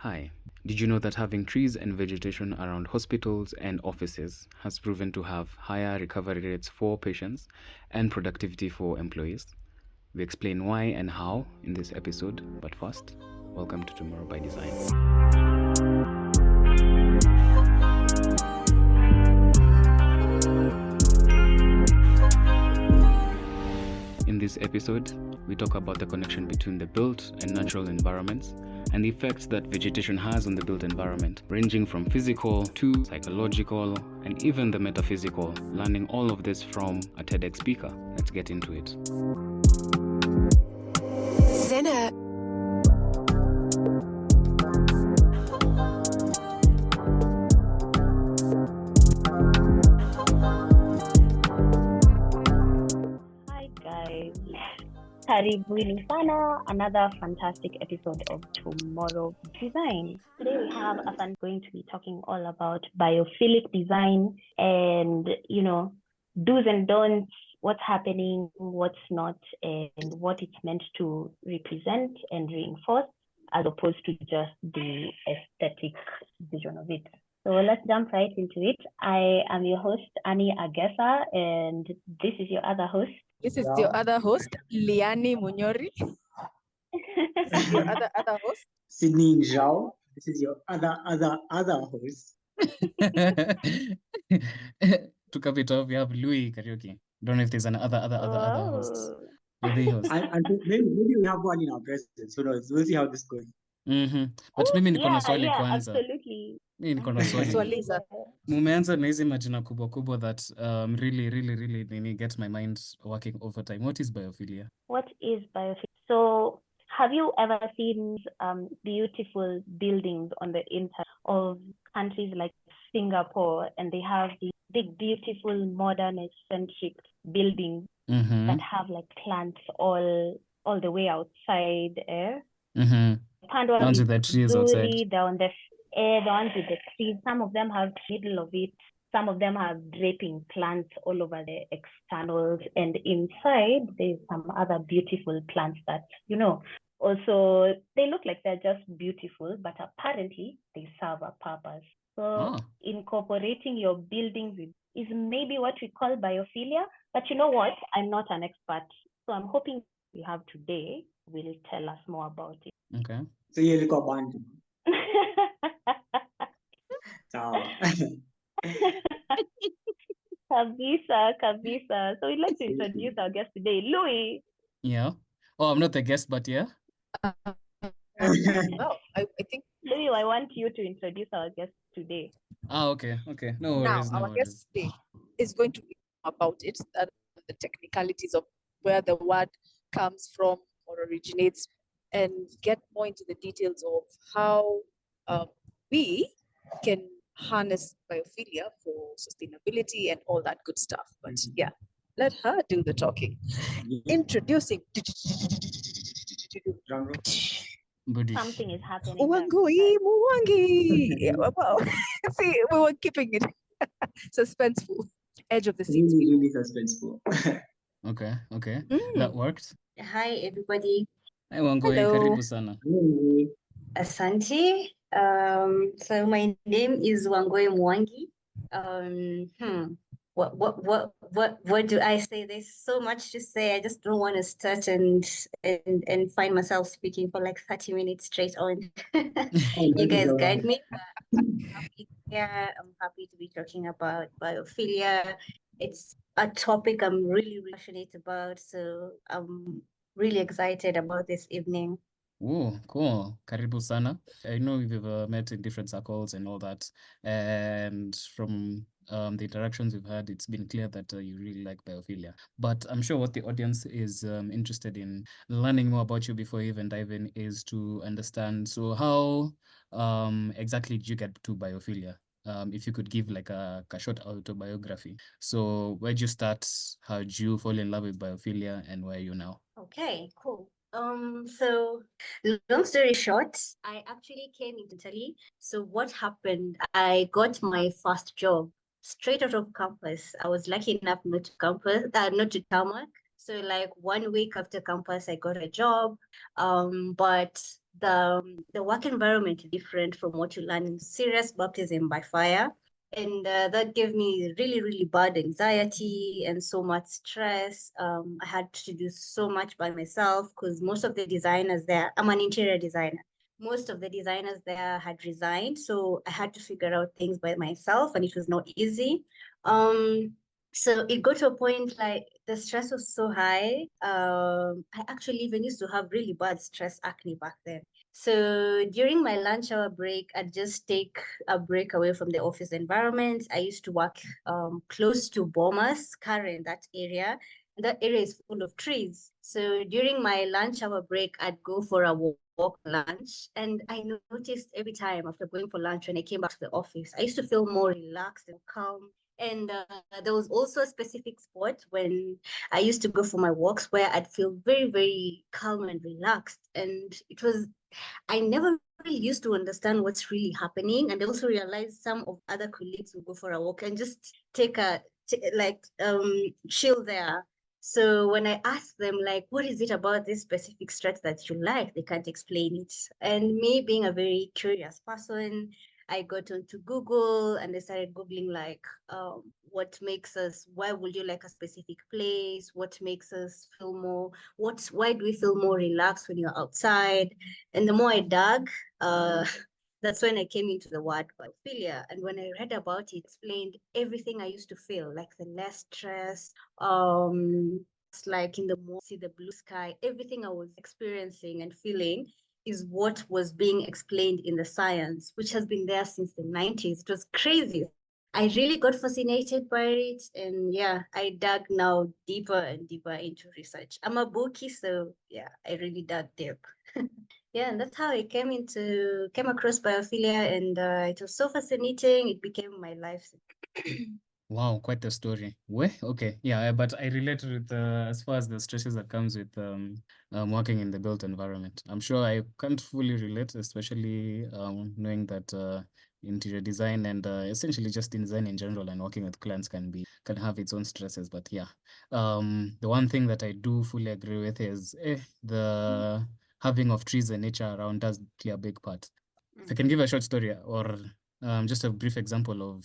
Hi. Did you know that having trees and vegetation around hospitals and offices has proven to have higher recovery rates for patients and productivity for employees? We explain why and how in this episode, but first, welcome to Tomorrow by Design. In this episode, we talk about the connection between the built and natural environments and the effects that vegetation has on the built environment, ranging from physical to psychological and even the metaphysical, learning all of this from a TEDx speaker. Let's get into it. Zinner. Hi guys, karibuni sana, another fantastic episode of Tomorrow Design. Today we have a fan going to be talking all about biophilic design and do's and don'ts, what's happening, what's not, and what it's meant to represent and reinforce, as opposed to just the aesthetic vision of it. So let's jump right into it. I am your host, Annie Agesa, and this is your other host. This is your other host, Liani Munyori. This is your other host. Sydney Zhao. This is your other host. To cap it off, we have Louis Karaoke. Don't know if there's an other host. Oh. You're the host. And maybe we have one in our president. So we'll see how this goes. But mimi niko na swali kwanza. Absolutely. Mimi niko na swali. Swali za Mumeanza na hizi majina kubwa that really get my mind working overtime. What is biophilia? What is biophilia? So, have you ever seen beautiful buildings on the internet of countries like Singapore, and they have these big, beautiful, modern, eccentric buildings that have like plants all the way outside air? Down to the trees outside. Down the ones with the trees. Some of them have middle of it. Some of them have draping plants all over the externals, and inside there's some other beautiful plants that also they look like they're just beautiful, but apparently they serve a purpose. So incorporating your buildings is maybe what we call biophilia. But you know what? I'm not an expert, so I'm hoping we have today will tell us more about it. Okay. So you look band. Kabisa. So we'd like to introduce our guest today, Louis. Yeah. Oh, I'm not the guest, but yeah. well, I think Louis, I want you to introduce our guest today. Okay. No worries. now our guest today is going to be about it, the technicalities of where the word comes from or originates, and get more into the details of how we can harness biophilia for sustainability and all that good stuff. But yeah, let her do the talking. Introducing. Something is happening. Mwangi. Yeah, well, see, we were keeping it suspenseful. Edge of the seat. Really suspenseful. Okay. That worked. Hi, everybody. Hi, Wangui. Hello. Karibu sana. Asante. So my name is Wangui Mwangi. What do I say? There's so much to say. I just don't want to start and find myself speaking for like 30 minutes straight on. You guys guide me. I'm happy here. I'm happy to be talking about biophilia. It's a topic I'm really passionate about. So I'm really excited about this evening. Oh, cool. Karibu sana. I know we've met in different circles and all that. And from the interactions we've had, it's been clear that you really like biophilia. But I'm sure what the audience is interested in learning more about you before you even dive in is to understand. So how exactly did you get to biophilia? If you could give like a short autobiography. So where'd you start? How'd you fall in love with biophilia, and where are you now? Okay, cool. So long story short, I actually came into Italy. So what happened? I got my first job straight out of campus. I was lucky enough not to tarmac. So like 1 week after campus, I got a job. But the work environment is different from what you learn in serious baptism by fire. And that gave me really, really bad anxiety and so much stress. I had to do so much by myself because most of the designers there, I'm an interior designer. Most of the designers there had resigned. So I had to figure out things by myself, and it was not easy. So it got to a point like the stress was so high. I actually even used to have really bad stress acne back then. So during my lunch hour break, I'd just take a break away from the office environment. I used to work close to Bomas, Karen, that area. That area is full of trees. So during my lunch hour break, I'd go for a walk lunch. And I noticed every time after going for lunch, when I came back to the office, I used to feel more relaxed and calm. And there was also a specific spot when I used to go for my walks where I'd feel very, very calm and relaxed. And it was, I never really used to understand what's really happening. And I also realized some of other colleagues will go for a walk and just take a, chill there. So when I asked them, like, what is it about this specific stretch that you like? They can't explain it. And me being a very curious person, I got onto Google and I started Googling like what makes us, why would you like a specific place? What makes us feel more, why do we feel more relaxed when you're outside? And the more I dug, that's when I came into the word biophilia. And when I read about it, explained everything I used to feel, like the less stress, it's like in the morning, see the blue sky, everything I was experiencing and feeling is what was being explained in the science, which has been there since the 90s. It was crazy. I really got fascinated by it. And yeah, I dug now deeper and deeper into research. I'm a bookie, so yeah, I really dug deep. Yeah, and that's how I came across biophilia, and it was so fascinating. It became my life. Wow, quite the story. Okay, yeah, but I relate with as far as the stresses that comes with working in the built environment. I'm sure I can't fully relate, especially knowing that interior design and essentially just design in general and working with clients can have its own stresses. But yeah, the one thing that I do fully agree with is the having of trees and nature around does play a big part. If I can give a short story or just a brief example of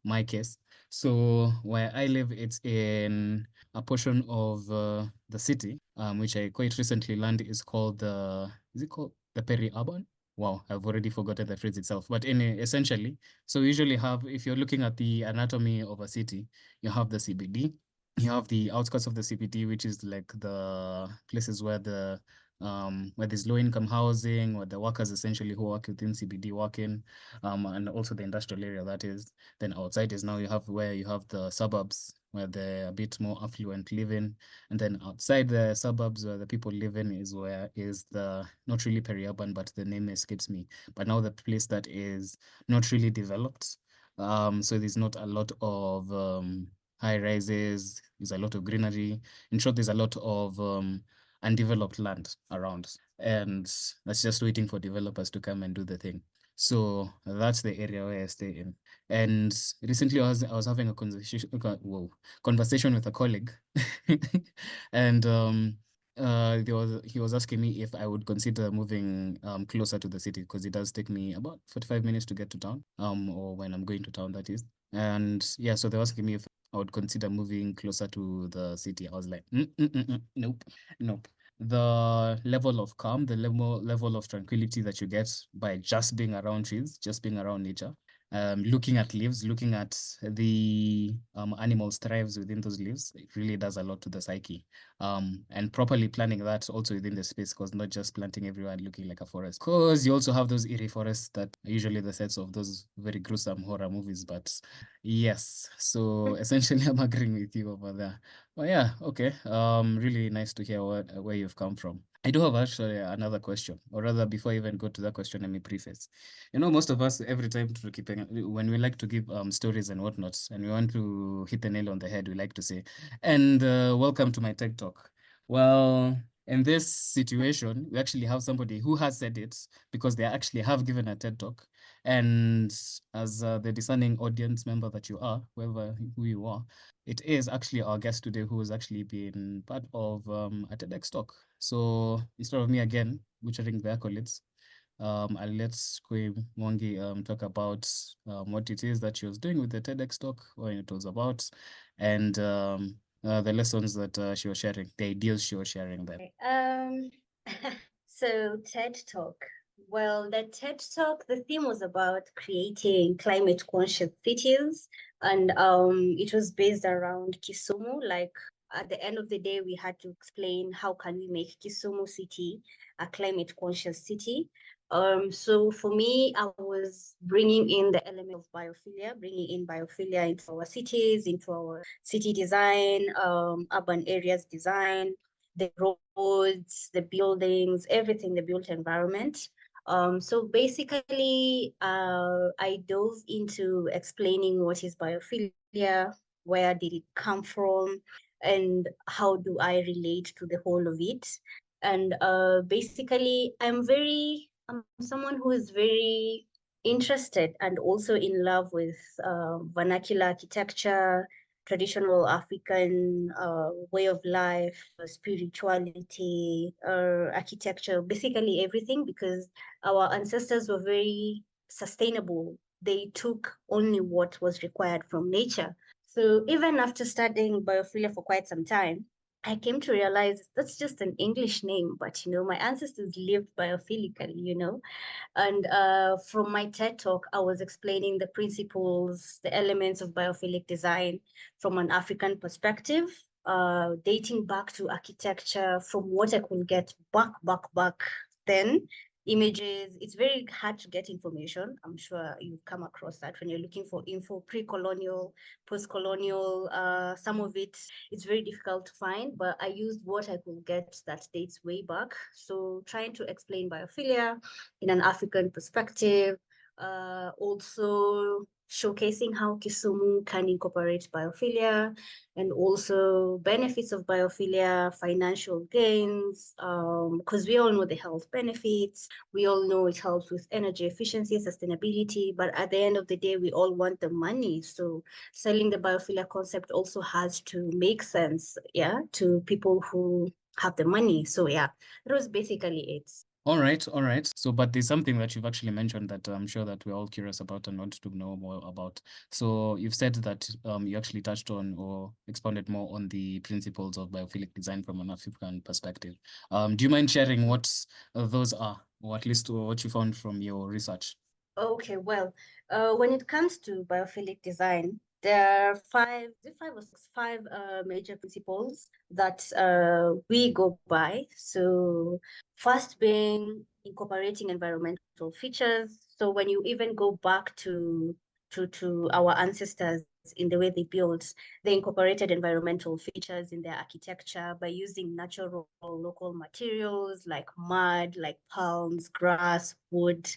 my case. So where I live, it's in a portion of the city, which I quite recently learned is called is it called the peri-urban? Wow, I've already forgotten the phrase itself. But essentially, so we usually have, if you're looking at the anatomy of a city, you have the CBD, you have the outskirts of the CBD, which is like the places where there's low income housing, where the workers essentially who work within CBD work in, and also the industrial area that is. Then outside is now you have where you have the suburbs where they're a bit more affluent living. And then outside the suburbs where the people live in is where is the not really peri-urban, but the name escapes me. But now the place that is not really developed. So there's not a lot of high rises, there's a lot of greenery. In short, there's a lot of undeveloped land around, and that's just waiting for developers to come and do the thing. So that's the area where I stay in. And recently I was having a conversation with a colleague, and he was asking me if I would consider moving closer to the city because it does take me about 45 minutes to get to town, or when I'm going to town, that is. And yeah, so they were asking me if I would consider moving closer to the city. I was like, nope, nope. The level of calm, the level of tranquility that you get by just being around trees, just being around nature, looking at leaves, looking at the animals thrives within those leaves, it really does a lot to the psyche. And properly planning that also within the space, because not just planting everywhere and looking like a forest. Because you also have those eerie forests that are usually the sets of those very gruesome horror movies. But yes, so essentially I'm agreeing with you over there. Well, yeah, okay. Really nice to hear where you've come from. I do have actually another question, or rather, before I even go to that question, let me preface. You know, most of us, every time to keep when we like to give stories and whatnot, and we want to hit the nail on the head, we like to say, and welcome to my TED Talk. Well, in this situation, we actually have somebody who has said it because they actually have given a TED Talk. And as the discerning audience member that you are, who you are, it is actually our guest today who has actually been part of a TEDx talk. So instead of me again butchering the accolades. I'll let Mwangi talk about what it is that she was doing with the TEDx talk, what it was about, and the lessons that she was sharing, the ideas she was sharing there. So TED Talk. Well, the TED Talk, the theme was about creating climate conscious cities, and it was based around Kisumu. Like at the end of the day, we had to explain how can we make Kisumu city a climate conscious city. So for me, I was bringing in the element of biophilia, bringing in biophilia into our cities, into our city design, urban areas design, the roads, the buildings, everything, the built environment. So basically, I dove into explaining what is biophilia, where did it come from, and how do I relate to the whole of it. And basically, I'm someone who is very interested and also in love with vernacular architecture, traditional African way of life, spirituality, architecture, basically everything, because our ancestors were very sustainable. They took only what was required from nature. So even after studying biophilia for quite some time, I came to realize that's just an English name, but my ancestors lived biophilically. And from my TED talk, I was explaining the principles, the elements of biophilic design from an African perspective, dating back to architecture from what I could get back then. Images, it's very hard to get information. I'm sure you've come across that when you're looking for info, pre-colonial, post-colonial, some of it's very difficult to find, but I used what I could get that dates way back. So trying to explain biophilia in an African perspective, also showcasing how Kisumu can incorporate biophilia and also benefits of biophilia, financial gains, because we all know the health benefits. We all know it helps with energy efficiency, sustainability, but at the end of the day, we all want the money. So selling the biophilia concept also has to make sense, to people who have the money. So that was basically it. All right. So, but there's something that you've actually mentioned that I'm sure that we're all curious about and want to know more about. So you've said that you actually touched on or expanded more on the principles of biophilic design from an African perspective. Do you mind sharing what those are, or at least what you found from your research? Okay, well, when it comes to biophilic design, there are five major principles that we go by. So first being incorporating environmental features. So when you even go back to our ancestors in the way they built, they incorporated environmental features in their architecture by using natural local materials like mud, like palms, grass, wood.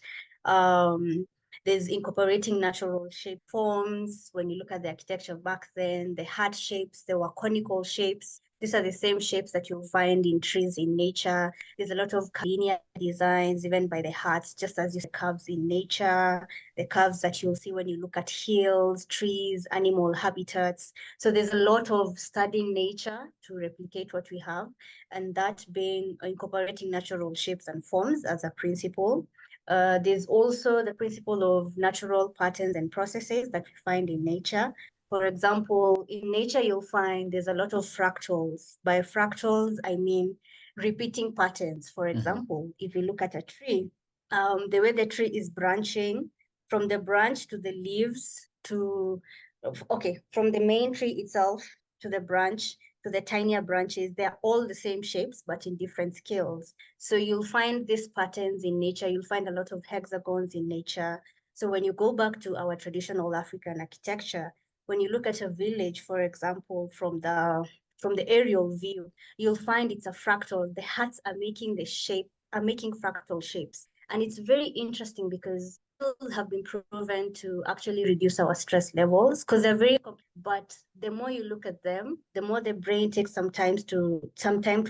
There's incorporating natural shape forms. When you look at the architecture back then, the heart shapes, they were conical shapes. These are the same shapes that you'll find in trees in nature. There's a lot of linear designs, even by the hearts, just as you see curves in nature, the curves that you'll see when you look at hills, trees, animal habitats. So there's a lot of studying nature to replicate what we have, and that being incorporating natural shapes and forms as a principle. There's also the principle of natural patterns and processes that we find in nature. For example, in nature, you'll find there's a lot of fractals. By fractals, I mean repeating patterns. For example, if you look at a tree, the way the tree is branching, from the branch to the leaves from the main tree itself to the branch to the tinier branches, they're all the same shapes, but in different scales. So you'll find these patterns in nature. You'll find a lot of hexagons in nature. So when you go back to our traditional African architecture, when you look at a village, for example, from the aerial view, you'll find it's a fractal. The huts are making fractal shapes. And it's very interesting because have been proven to actually reduce our stress levels because they're very but the more you look at them, the more the brain takes some time to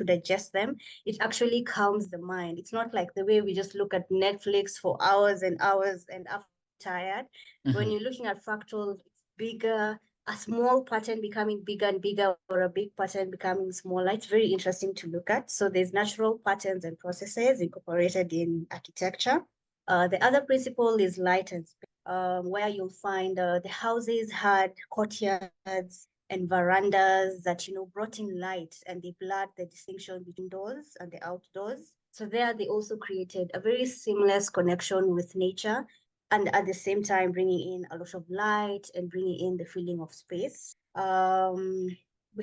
digest them. It actually calms the mind. It's not like the way we just look at Netflix for hours and hours and after tired. When you're looking at fractals, it's bigger, a small pattern becoming bigger and bigger, or a big pattern becoming smaller. It's very interesting to look at. So there's natural patterns and processes incorporated in architecture. The other principle is light and space, where you'll find the houses had courtyards and verandas that, brought in light, and they blurred the distinction between doors and the outdoors. So there they also created a very seamless connection with nature, and at the same time bringing in a lot of light and bringing in the feeling of space. We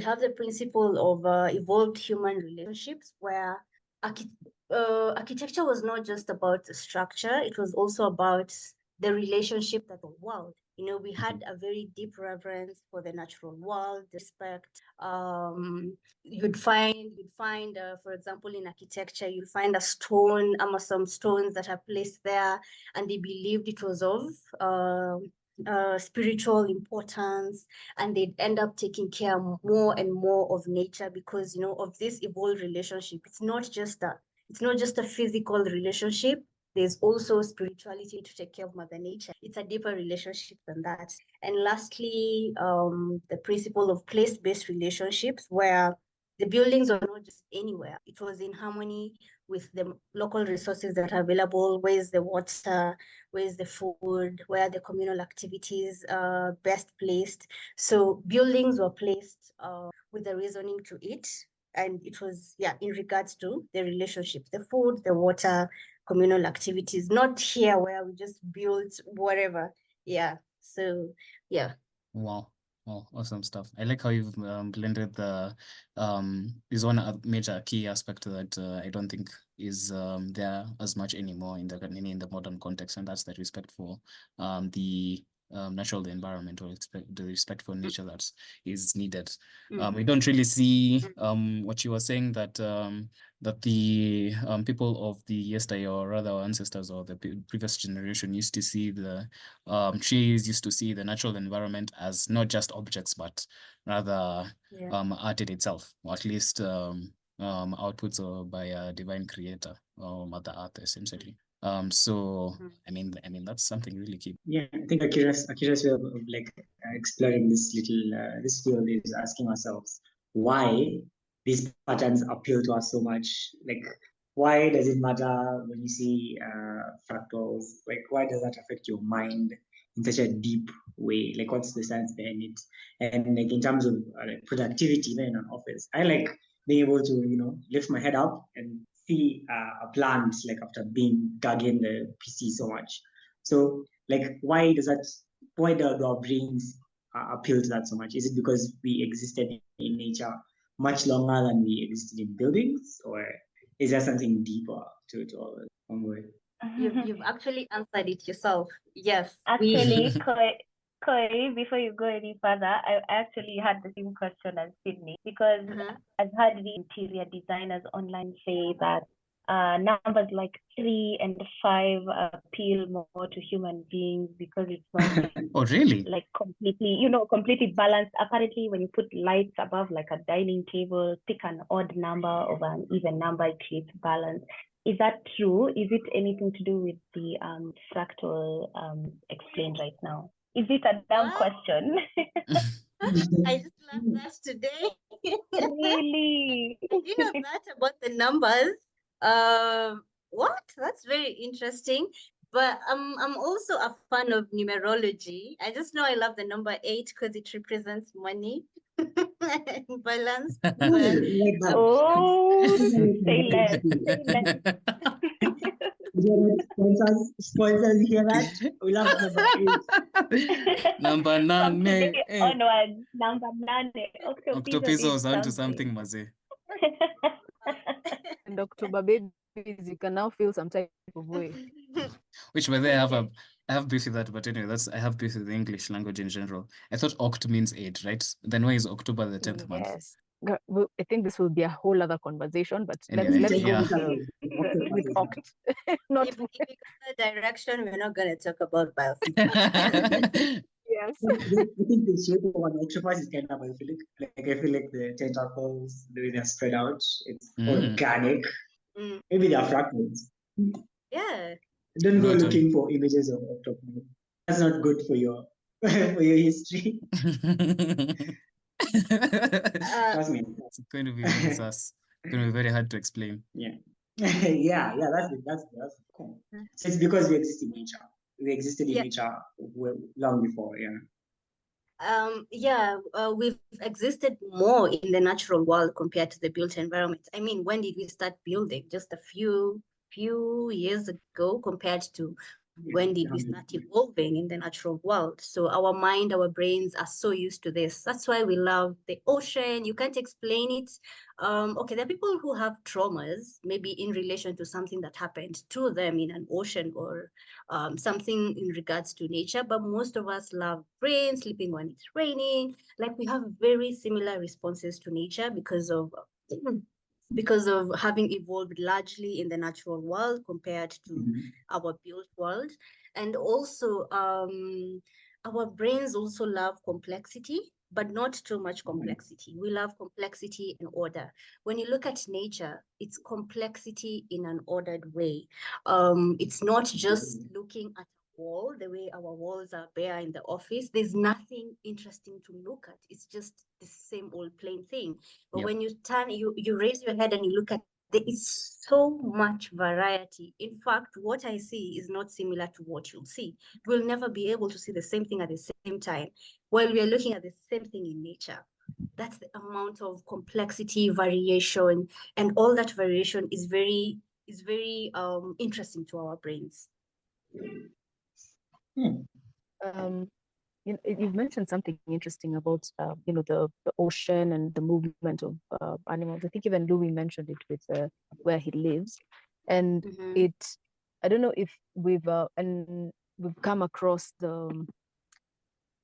have the principle of evolved human relationships, where architecture was not just about the structure, it was also about the relationship with the world. We had a very deep reverence for the natural world, respect. You'd find, for example, in architecture, you'll find a stone, some stones that are placed there, and they believed it was of spiritual importance, and they'd end up taking care more and more of nature because, of this evolved relationship. It's not just a physical relationship. There's also spirituality to take care of Mother Nature. It's a deeper relationship than that. And lastly, the principle of place-based relationships, where the buildings are not just anywhere. It was in harmony with the local resources that are available. Where's the water? Where's the food? Where are the communal activities best placed? So buildings were placed with the reasoning to it. And it was, in regards to the relationships, the food, the water, communal activities, not here where we just build whatever. Yeah. So, yeah. Wow. Oh, awesome stuff. I like how you've blended the is one major key aspect that I don't think is there as much anymore in the modern context, and that's the respect for the natural environment, or the respect for nature that is needed. We don't really see what you were saying, that that the people of the yesteryear, or rather our ancestors or the previous generation, used to see the trees, used to see the natural environment as not just objects, but rather art in itself, or at least outputs by a divine creator, or Mother Earth, essentially. So I mean that's something really key. Yeah, I think a curious way of exploring this this field is asking ourselves why these patterns appeal to us so much. Like, why does it matter when you see fractals? Like, why does that affect your mind in such a deep way? Like, what's the science behind it? And like in terms of productivity, even in an office, I like being able to lift my head up and see a plant, like after being dug in the PC so much. So like, why do our brains appeal to that so much? Is it because we existed in nature much longer than we existed in buildings, or is there something deeper to all of it? You've actually answered it yourself. Yes. Actually, Koi, before you go any further, I actually had the same question as Sydney, because I've heard the interior designers online say that numbers like 3 and 5 appeal more to human beings because it's not oh, really? like completely balanced. Apparently, when you put lights above like a dining table, pick an odd number over an even number, it creates balance. Is that true? Is it anything to do with the fractal explained right now? Is it a dumb question? I just learned that today. Really? I didn't know that about the numbers. What? That's very interesting. But I'm also a fan of numerology. I just know I love the number 8 because it represents money and balance. Oh, say less. Sponsors hear that? We love number 8. Number 9. From today onwards, number 9. Octopizos onto something, Maze. And October babies, you can now feel some type of way. Which, by the way, I have beef with that, but anyway, I have beef with the English language in general. I thought Oct means 8, right? Then why is October the 10th month? Yes. I think this will be a whole other conversation, but Anyway, let's go with Oct. Not if we go that direction, we're not going to talk about biophilic. yes. I think the shape of an octopus is kind of biophilic. Like, I feel like the tentacles, the way they're spread out, it's organic. Maybe they're fractals. Yeah. Don't go looking for images of octopus. That's not good for your for your history. Trust me. It's going to be very sus. It's going to be very hard to explain. Yeah. Yeah, that's cool. So it's because we exist in nature. We existed in Yeah. nature long before, yeah. We've existed more in the natural world compared to the built environment. I mean, when did we start building? Just a few years ago compared to when did we start evolving in the natural world? So our mind, our brains are so used to this. That's why we love the ocean. You can't explain it. Okay, there are people who have traumas, maybe in relation to something that happened to them in an ocean or something in regards to nature, but most of us love rain, sleeping when it's raining. Like we have very similar responses to nature because of having evolved largely in the natural world compared to our built world. And also our brains also love complexity, but not too much complexity. We love complexity and order. When you look at nature, it's complexity in an ordered way. It's not just looking at a wall the way our walls are bare in the office. There's nothing interesting to look at. It's just the same old plain thing. But Yep. when you raise your head and you look at, there is so much variety. In fact, what I see is not similar to what you'll see. We'll never be able to see the same thing at the same time while we are looking at the same thing in nature. That's the amount of complexity, variation, and all that variation is very interesting to our brains. You've mentioned something interesting about the ocean and the movement of animals. I think even Louis mentioned it with where he lives, and I don't know if we've come across the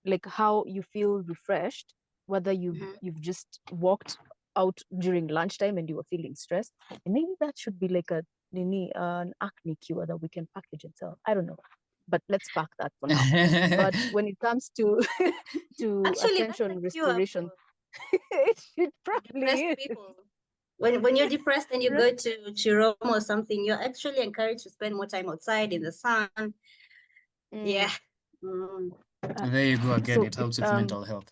like how you feel refreshed, whether you've just walked out during lunchtime and you were feeling stressed, and maybe that should be like an acne cure that we can package and sell. I don't know, but let's pack that for now. But when it comes to Actually, attention restoration, it probably is. People. When you're depressed and you go to Chiroma or something, you're actually encouraged to spend more time outside in the sun. Yeah. There you go again. It helps with mental health.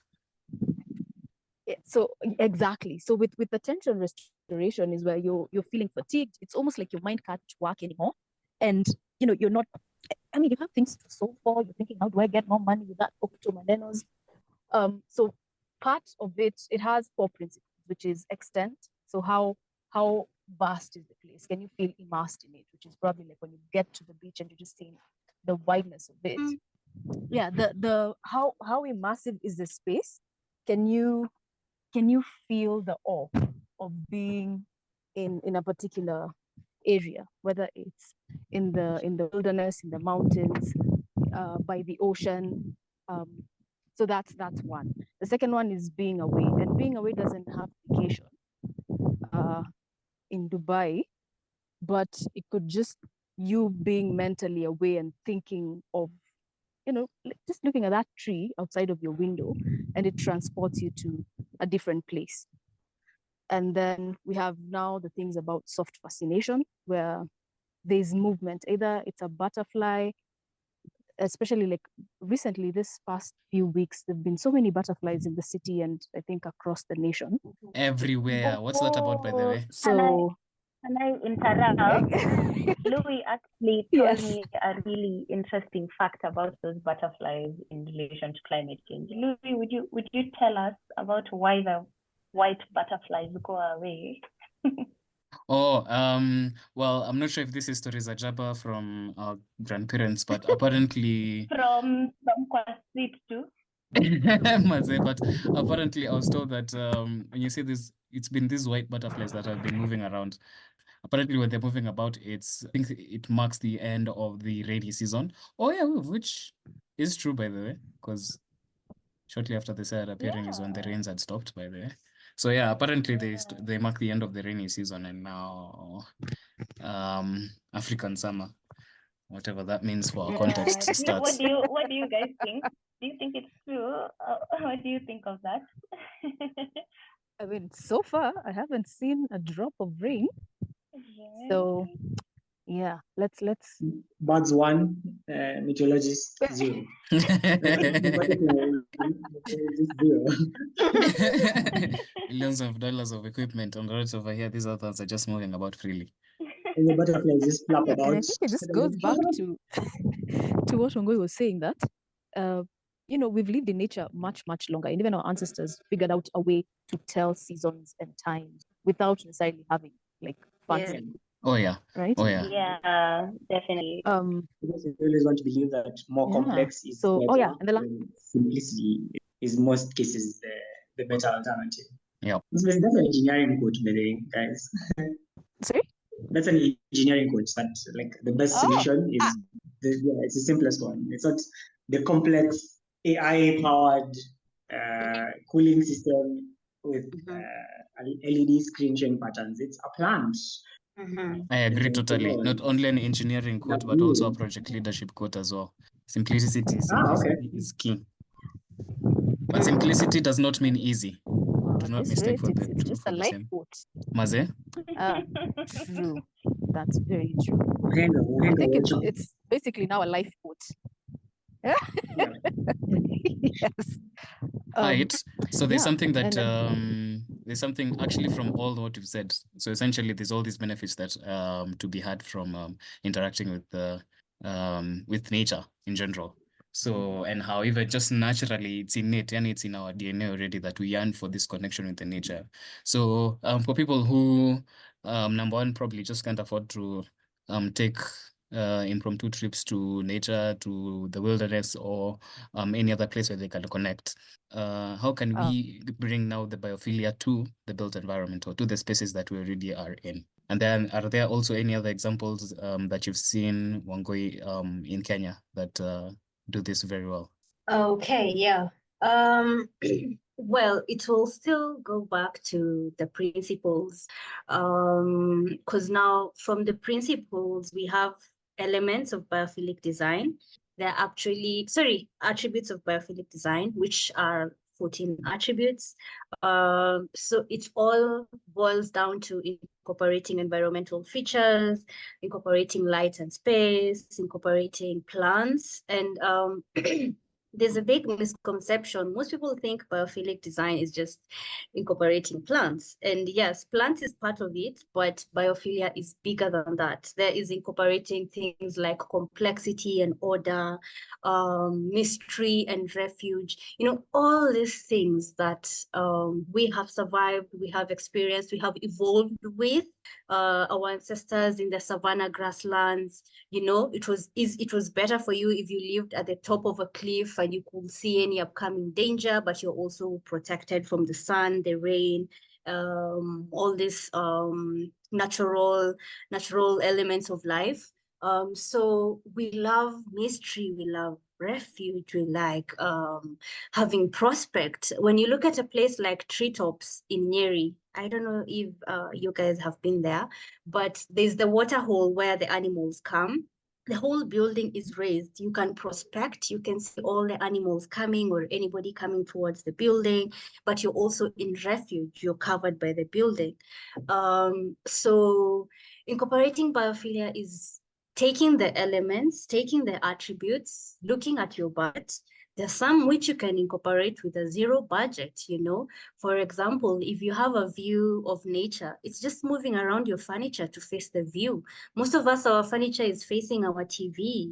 So exactly. So with attention restoration is where you're feeling fatigued. It's almost like your mind can't work anymore, and you're not. I mean, you have things to solve for. You're thinking, how do I get more money with that to Manenos? So part of it has 4 principles, which is extent. So how vast is the place? Can you feel immersed in it? Which is probably like when you get to the beach and you're just seeing the wideness of it. Yeah, the how immersive is the space? Can you feel the awe of being in a particular area, whether it's in the wilderness, in the mountains, by the ocean? So that's one. The second one is being away, and being away doesn't have vacation in Dubai, but it could just you being mentally away and thinking of just looking at that tree outside of your window, and it transports you to a different place. And then we have now the things about soft fascination, where there's movement. Either it's a butterfly, especially like recently, this past few weeks, there have been so many butterflies in the city and I think across the nation. Everywhere. What's that about, by the way? So can I interrupt? Louis actually told me a really interesting fact about those butterflies in relation to climate change. Louis, would you tell us about why the white butterflies go away? Well, I'm not sure if this history is a jabber from our grandparents, but apparently from Kwasit too. But apparently I was told that when you see this, it's been these white butterflies that have been moving around. Apparently when they're moving about, I think it marks the end of the rainy season. Oh yeah, which is true, by the way, because shortly after they started appearing is when the rains had stopped, by the way. So yeah, apparently they mark the end of the rainy season, and now African summer, whatever that means for our context, starts. What do you guys think? Do you think it's true? What do you think of that? I mean, so far I haven't seen a drop of rain, so Yeah, let's Birds 1, meteorologist 0. The butterfly is 0. Millions of dollars of equipment on the roads over here. These others are just moving about freely. And the butterfly just flap and about. I think it just goes back to what Wangui was saying, that we've lived in nature much longer, and even our ancestors figured out a way to tell seasons and times without necessarily having like fancy, Oh yeah. right? Oh yeah. Yeah, definitely. Because we always want to believe that more complex is So, better, and the last when simplicity is most cases the better alternative. Yeah. That's an engineering quote, by the way, guys. sorry? That's an engineering quote, that like the best solution is it's the simplest one. It's not the complex AI-powered cooling system with LED screen showing patterns. It's a plant. I agree totally. Not only an engineering quote, but also a project leadership quote as well. Simplicity is key. But simplicity does not mean easy. Do not mistake for the it's just a life same. quote. Maze? True. That's very true. I I think it's basically now a life quote. Yeah. Yes. Right. So there's something that and there's something actually from all what you've said. So essentially, there's all these benefits that to be had from interacting with nature in general. So, and how even just naturally it's innate and it's in our DNA already that we yearn for this connection with the nature. So for people who number one probably just can't afford to take impromptu trips to nature, to the wilderness, or any other place where they can connect. How can we bring now the biophilia to the built environment or to the spaces that we already are in? And then are there also any other examples that you've seen, Wangui, in Kenya that do this very well? Okay, yeah. Well, it will still go back to the principles, because now from the principles we have elements of biophilic design. They're actually, attributes of biophilic design, which are 14 attributes. So it all boils down to incorporating environmental features, incorporating light and space, incorporating plants, and there's a big misconception. Most people think biophilic design is just incorporating plants. And yes, plants is part of it, but biophilia is bigger than that. There is incorporating things like complexity and order, mystery and refuge, all these things that we have survived, we have experienced, we have evolved with our ancestors in the savanna grasslands. It was better for you if you lived at the top of a cliff and you could see any upcoming danger, but you're also protected from the sun, the rain, all these natural elements of life. So we love mystery, we love refuge, we like having prospect. When you look at a place like Treetops in Nyeri, I don't know if you guys have been there, but there's the water hole where the animals come. The whole building is raised. You can prospect, you can see all the animals coming or anybody coming towards the building, but you're also in refuge, you're covered by the building. So incorporating biophilia is taking the elements, taking the attributes, looking at your budget. There's some which you can incorporate with a zero budget, For example, if you have a view of nature, it's just moving around your furniture to face the view. Most of us, our furniture is facing our TV,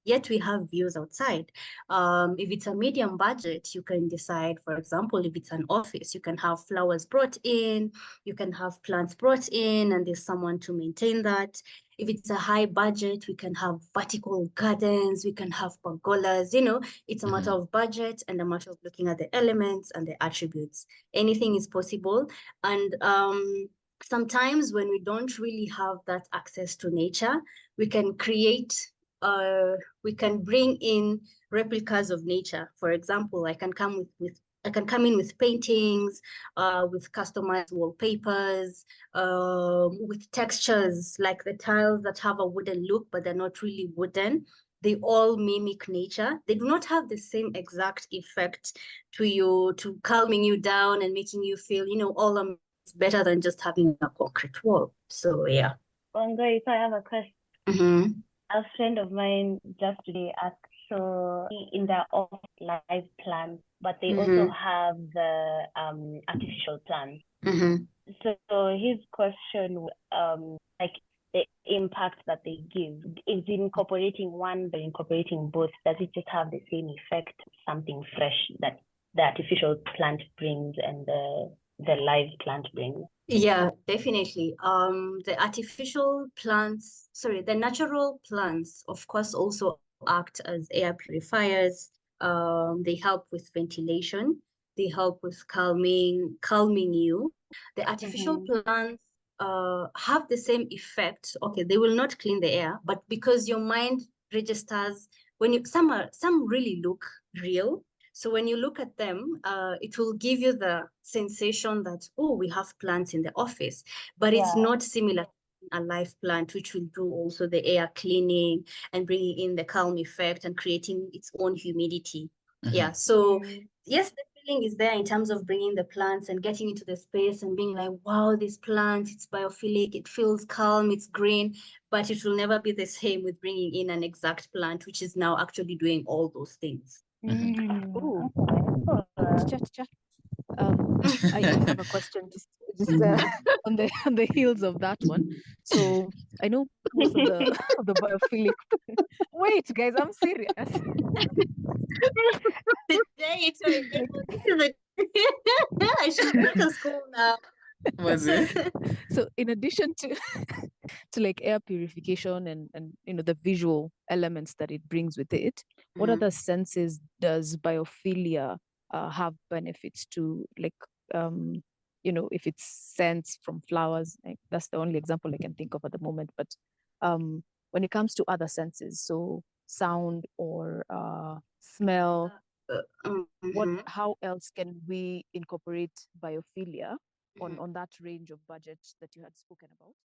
yet we have views outside. If it's a medium budget, you can decide, for example, if it's an office, you can have flowers brought in, you can have plants brought in, and there's someone to maintain that. If it's a high budget, we can have vertical gardens, we can have pergolas, it's a matter of budget and a matter of looking at the elements and the attributes. Anything is possible. And sometimes when we don't really have that access to nature, we can we can bring in replicas of nature. For example, I can come in with paintings, with customized wallpapers, with textures like the tiles that have a wooden look, but they're not really wooden. They all mimic nature. They do not have the same exact effect to calming you down and making you feel, all better than just having a concrete wall. So yeah. Wangui, so I have a question. Mm-hmm. A friend of mine just today asked, so in their off live plants, but they also have the artificial plants. Mm-hmm. So his question, like the impact that they give, is incorporating one but incorporating both, does it just have the same effect, something fresh that the artificial plant brings and the live plant brings? Yeah, definitely. The natural plants, of course, also act as air purifiers. They help with ventilation. They help with calming you. The artificial plants have the same effect. Okay, they will not clean the air, but because your mind registers some really look real. So when you look at them, it will give you the sensation that, oh, we have plants in the office, but it's not similar to a live plant, which will do also the air cleaning and bringing in the calm effect and creating its own humidity. Yeah. So yes, the feeling is there in terms of bringing the plants and getting into the space and being like, wow, this plant, it's biophilic, it feels calm, it's green, but it will never be the same with bringing in an exact plant, which is now actually doing all those things. Ooh. Okay. I have a question just on the heels of that one. So I know most of the of the biophilic. Wait, guys, I'm serious. I should go to school now. Was it? So in addition to like air purification and the visual elements that it brings with it, what other senses does biophilia have benefits to, like if it's scents from flowers, like that's the only example I can think of at the moment, but when it comes to other senses, so sound or smell, how else can we incorporate biophilia on that range of budget that you had spoken about?